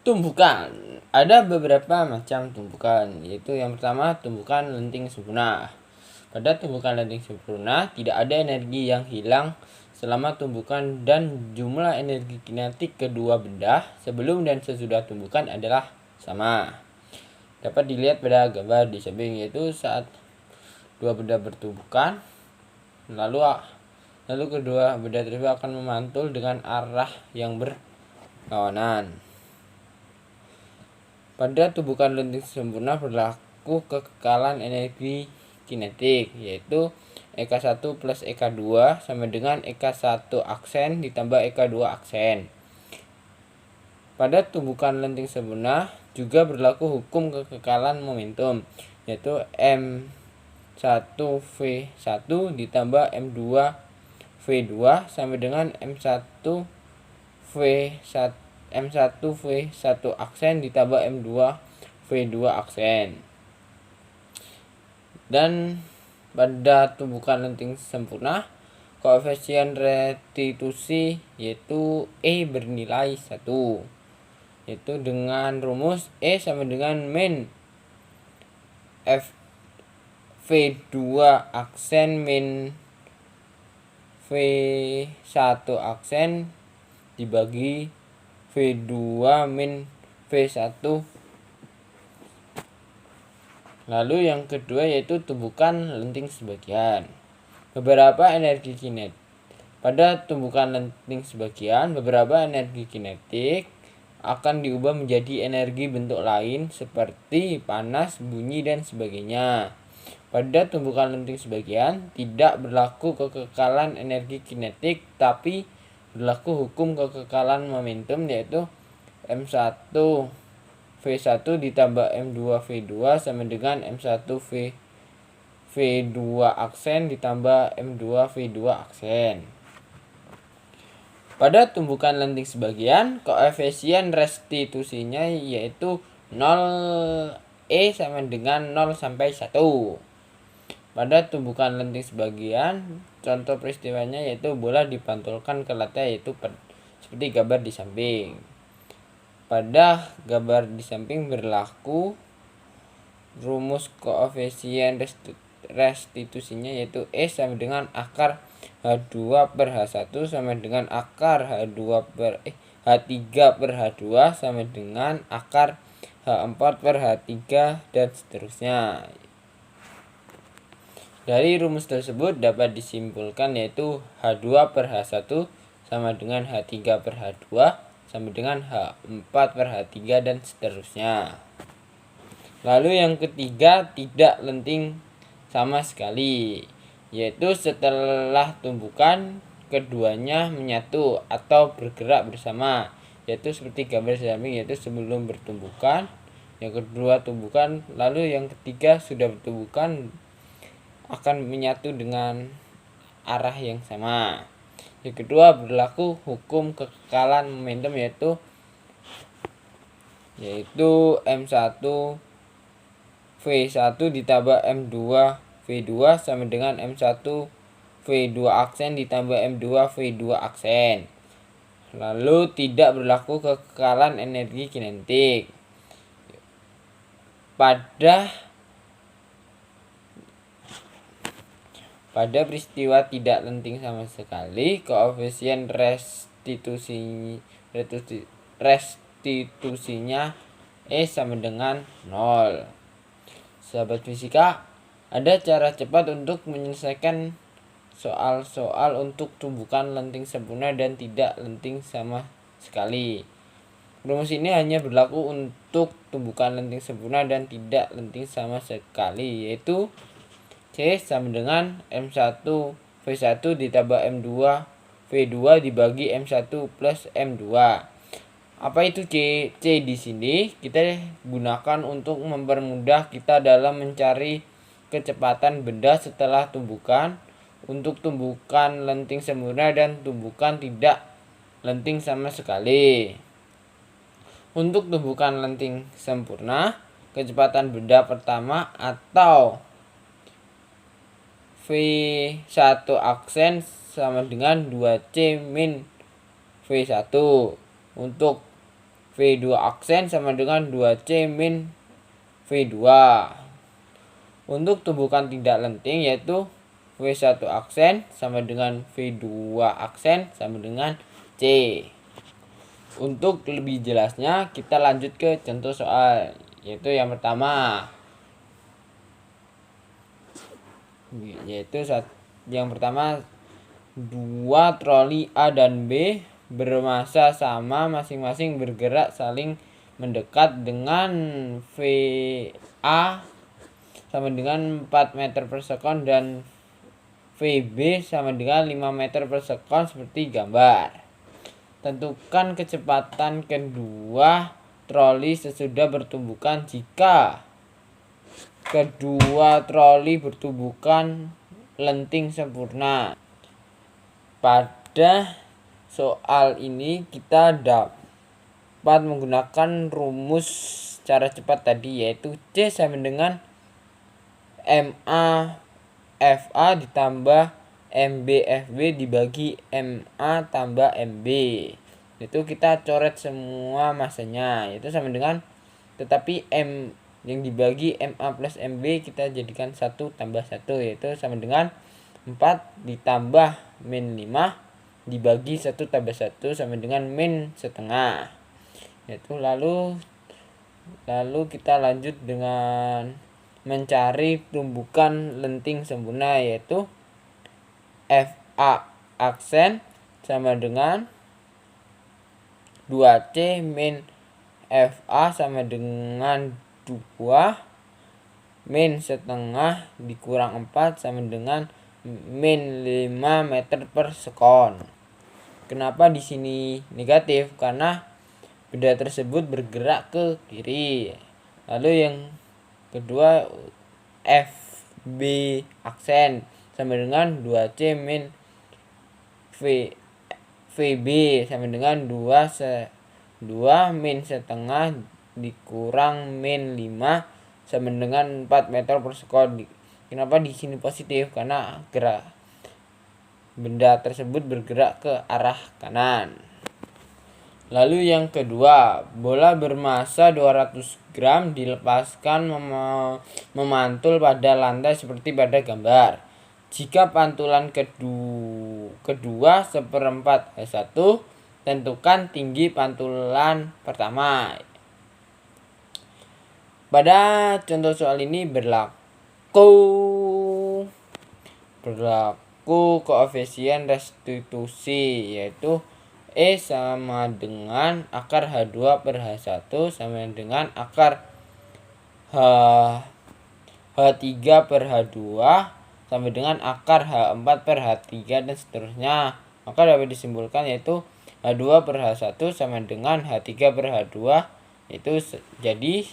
Tumbukan. Ada beberapa macam tumbukan, yaitu yang pertama tumbukan lenting sempurna. Pada tumbukan lenting sempurna tidak ada energi yang hilang selama tumbukan dan jumlah energi kinetik kedua benda sebelum dan sesudah tumbukan adalah sama. Dapat dilihat pada gambar di samping, yaitu saat dua benda bertumbukan, lalu kedua benda tersebut akan memantul dengan arah yang berlawanan. Pada tumbukan lenting sempurna berlaku kekekalan energi kinetik, yaitu EK1 plus EK2 sama dengan EK1 aksen ditambah EK2 aksen. Pada tumbukan lenting sempurna juga berlaku hukum kekekalan momentum, yaitu M1V1 ditambah M2V2 sama dengan M1V1 aksen ditambah M2V2 aksen. Dan pada tumbukan lenting sempurna, koefisien restitusi yaitu E bernilai 1, yaitu dengan rumus E sama dengan min V2 aksen min V1 aksen dibagi V2 min V1. Lalu yang kedua yaitu tumbukan lenting sebagian. Beberapa energi kinetik. Pada tumbukan lenting sebagian, beberapa energi kinetik akan diubah menjadi energi bentuk lain seperti panas, bunyi, dan sebagainya. Pada tumbukan lenting sebagian tidak berlaku kekekalan energi kinetik, tapi berlaku hukum kekekalan momentum, yaitu M1V1 ditambah M2V2 sama dengan M1V2 aksen ditambah M2V2 aksen. Pada tumbukan lenting sebagian, koefisien restitusinya yaitu 0, E sama dengan 0 sampai 1. Pada tumbukan lenting sebagian, contoh peristiwanya yaitu bola dipantulkan ke lantai, yaitu seperti gambar di samping. Pada gambar di samping berlaku rumus koefisien restitusinya yaitu E sama dengan akar H2 per H1 sama dengan akar H3 per H2 sama dengan akar H4 per H3 dan seterusnya. Dari rumus tersebut dapat disimpulkan yaitu H2 per H1 sama dengan H3 per H2 sama dengan H4 per H3 dan seterusnya. Lalu yang ketiga, tidak lenting sama sekali, yaitu setelah tumbukan keduanya menyatu atau bergerak bersama, yaitu seperti gambar samping, yaitu sebelum bertumbukan, yang kedua tumbukan, lalu yang ketiga sudah bertumbukan akan menyatu dengan arah yang sama. Yang kedua berlaku hukum kekekalan momentum, yaitu M1V1 ditambah M2V2 sama dengan M1V2 aksen ditambah M2V2 aksen. Lalu tidak berlaku kekekalan energi kinetik. Pada peristiwa tidak lenting sama sekali, koefisien restitusinya E sama dengan 0. Sahabat fisika, ada cara cepat untuk menyelesaikan soal-soal untuk tumbukan lenting sempurna dan tidak lenting sama sekali. Rumus ini hanya berlaku untuk tumbukan lenting sempurna dan tidak lenting sama sekali, yaitu C sama dengan M1V1 ditambah M2V2 dibagi M1 plus M2. Apa itu C? C di sini kita gunakan untuk mempermudah kita dalam mencari kecepatan benda setelah tumbukan untuk tumbukan lenting sempurna dan tumbukan tidak lenting sama sekali. Untuk tumbukan lenting sempurna, kecepatan benda pertama atau V1 aksen sama dengan 2C min V1. Untuk V2 aksen sama dengan 2C min V2. Untuk tumbukan tidak lenting yaitu V1 aksen sama dengan V2 aksen sama dengan C. Untuk lebih jelasnya kita lanjut ke contoh soal, yaitu yang pertama. Yang pertama, 2 troli A dan B bermasa sama masing-masing bergerak saling mendekat dengan VA sama dengan 4 meter per sekon dan VB sama dengan 5 meter per sekon seperti gambar. Tentukan kecepatan kedua troli sesudah bertumbukan jika kedua troli bertumbukan lenting sempurna. Pada soal ini kita dapat menggunakan rumus cara cepat tadi, yaitu C sama dengan MA FA ditambah MB FB dibagi MA tambah MB. Itu kita coret semua masanya, itu sama dengan, tetapi M yang dibagi MA plus MB kita jadikan 1 tambah 1, yaitu sama dengan 4 ditambah min 5 dibagi 1 tambah 1 sama dengan min setengah. Yaitu lalu kita lanjut dengan mencari tumbukan lenting sempurna, yaitu FA aksen sama dengan 2C min FA sama dengan 2 min setengah dikurang 4 sama dengan min 5 meter per sekon. Kenapa di sini negatif? Karena benda tersebut bergerak ke kiri. Lalu yang kedua, FB aksen sama dengan 2C min VB sama dengan 2 min setengah dikurang min 5 sama dengan 4 meter per sekon. Kenapa di sini positif? Karena benda tersebut bergerak ke arah kanan. Lalu yang kedua, bola bermasa 200 gram dilepaskan memantul pada lantai seperti pada gambar. Jika pantulan kedua seperempat S1, tentukan tinggi pantulan pertama. Pada contoh soal ini berlaku koefisien restitusi, yaitu E sama dengan akar H2 per H1 sama dengan akar H3 per H2 sama dengan akar H4 per H3 dan seterusnya. Maka dapat disimpulkan yaitu H2 per H1 sama dengan H3 per H2, itu jadi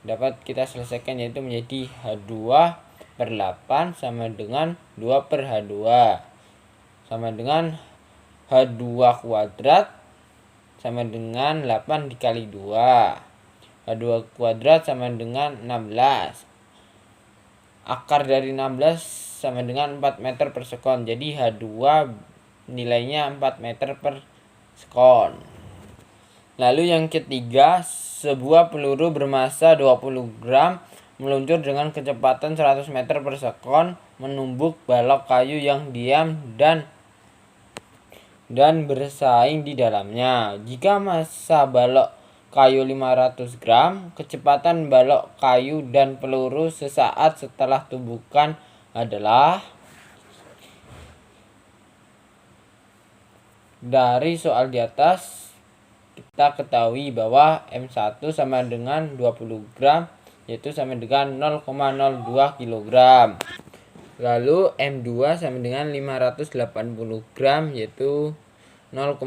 dapat kita selesaikan yaitu menjadi H2 per 8 sama dengan 2 per H2 sama dengan H2 kuadrat sama dengan 8 dikali 2. H2 kuadrat sama dengan 16. Akar dari 16 sama dengan 4 meter per sekon. Jadi H2 nilainya 4 meter per sekon. Lalu yang ketiga, sebuah peluru bermasa 20 gram meluncur dengan kecepatan 100 meter per sekon menumbuk balok kayu yang diam dan bersaing di dalamnya. Jika massa balok kayu 500 gram, kecepatan balok kayu dan peluru sesaat setelah tumbukan adalah. Dari soal di atas kita ketahui bahwa M1 sama dengan 20 gram, yaitu sama dengan 0,02 kg. Lalu M2 sama dengan 580 gram, yaitu 0,5.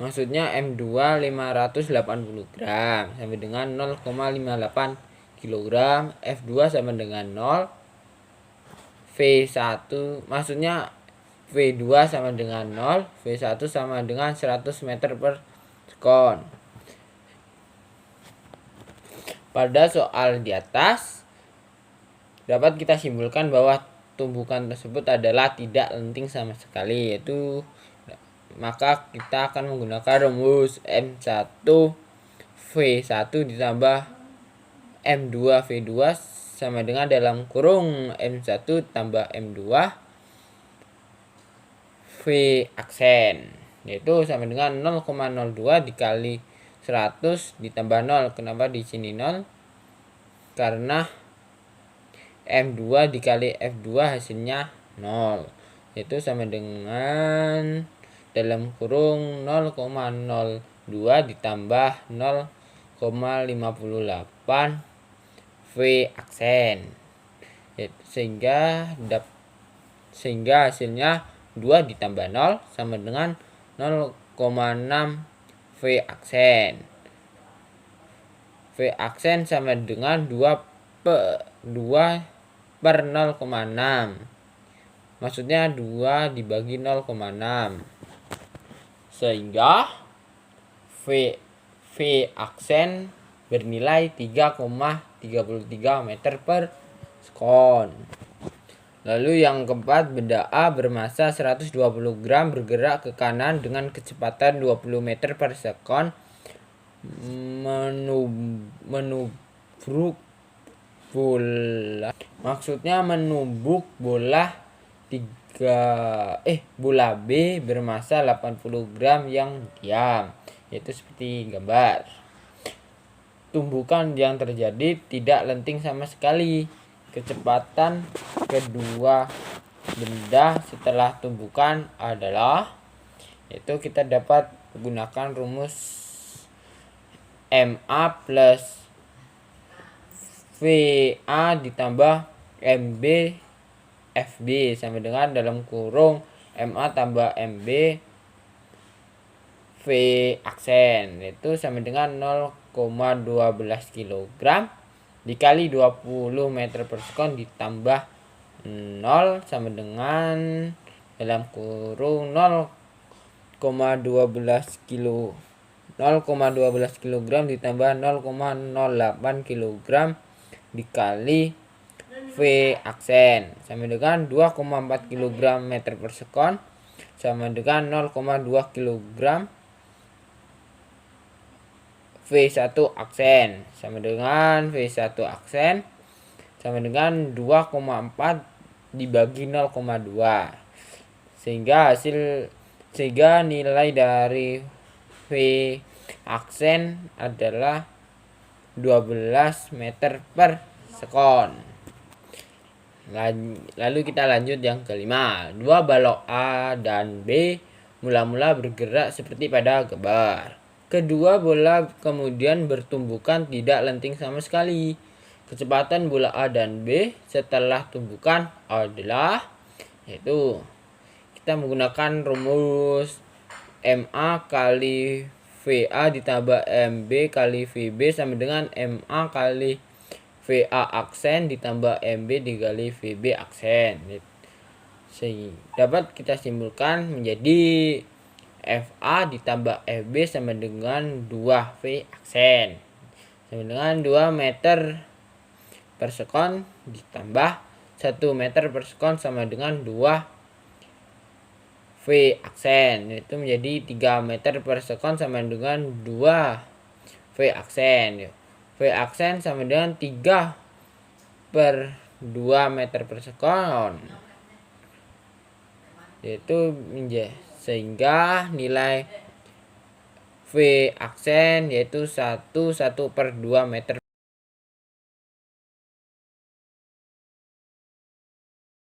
Maksudnya M2 580 gram sama dengan 0,58 kg. F2 sama dengan 0. V1 maksudnya V2 sama dengan 0. V1 sama dengan 100 meter per sekon. Pada soal di atas dapat kita simpulkan bahwa tumbukan tersebut adalah tidak lenting sama sekali, yaitu maka kita akan menggunakan rumus M1 V1 ditambah M2 V2 sama dengan dalam kurung M1 tambah M2 V aksen, yaitu sama dengan 0,02 dikali 100 ditambah 0. Kenapa di sini 0? Karena M2 dikali F2 hasilnya 0, yaitu sama dengan dalam kurung 0,02 ditambah 0,58 V aksen, sehingga hasilnya 2 ditambah 0 sama dengan 0,6 V aksen. V aksen sama dengan 2 per 0,6. Maksudnya 2 dibagi 0,6. Sehingga V aksen bernilai 3,33 meter per sekon. Lalu yang keempat, benda A bermasa 120 gram bergerak ke kanan dengan kecepatan 20 meter per sekon menubruk bola. Maksudnya menumbuk bola bola B bermasa 80 gram yang diam, yaitu seperti gambar. Tumbukan yang terjadi tidak lenting sama sekali. Kecepatan kedua benda setelah tumbukan adalah, yaitu kita dapat menggunakan rumus MA plus VA ditambah MB FB sama dengan dalam kurung MA tambah MB V aksen, itu sama dengan 0,12 kg dikali 20 meter per sekon ditambah 0 sama dengan dalam kurung 0,12 kg ditambah 0,08 kg dikali V aksen sama dengan 2,4 kg meter per sekon sama dengan 0,2 kg V1 aksen sama dengan V1 aksen sama dengan 2,4 dibagi 0,2, sehingga nilai dari V aksen adalah 12 meter per sekon. Lalu kita lanjut yang kelima. Dua balok A dan B mula-mula bergerak seperti pada gambar. Kedua bola kemudian bertumbukan tidak lenting sama sekali. Kecepatan bola A dan B setelah tumbukan adalah, yaitu kita menggunakan rumus MA kali VA ditambah MB kali VB sama dengan MA kali VA aksen ditambah MB dikali VB aksen. Dapat kita simpulkan menjadi FA ditambah FB sama dengan 2V aksen sama dengan 2 meter per sekon ditambah 1 meter per sekon sama dengan 2 V aksen, itu menjadi 3 meter per sekon sama dengan 2 V aksen. V aksen sama dengan 3 per 2 meter per sekon, yaitu sehingga nilai V aksen yaitu 1 per 2 meter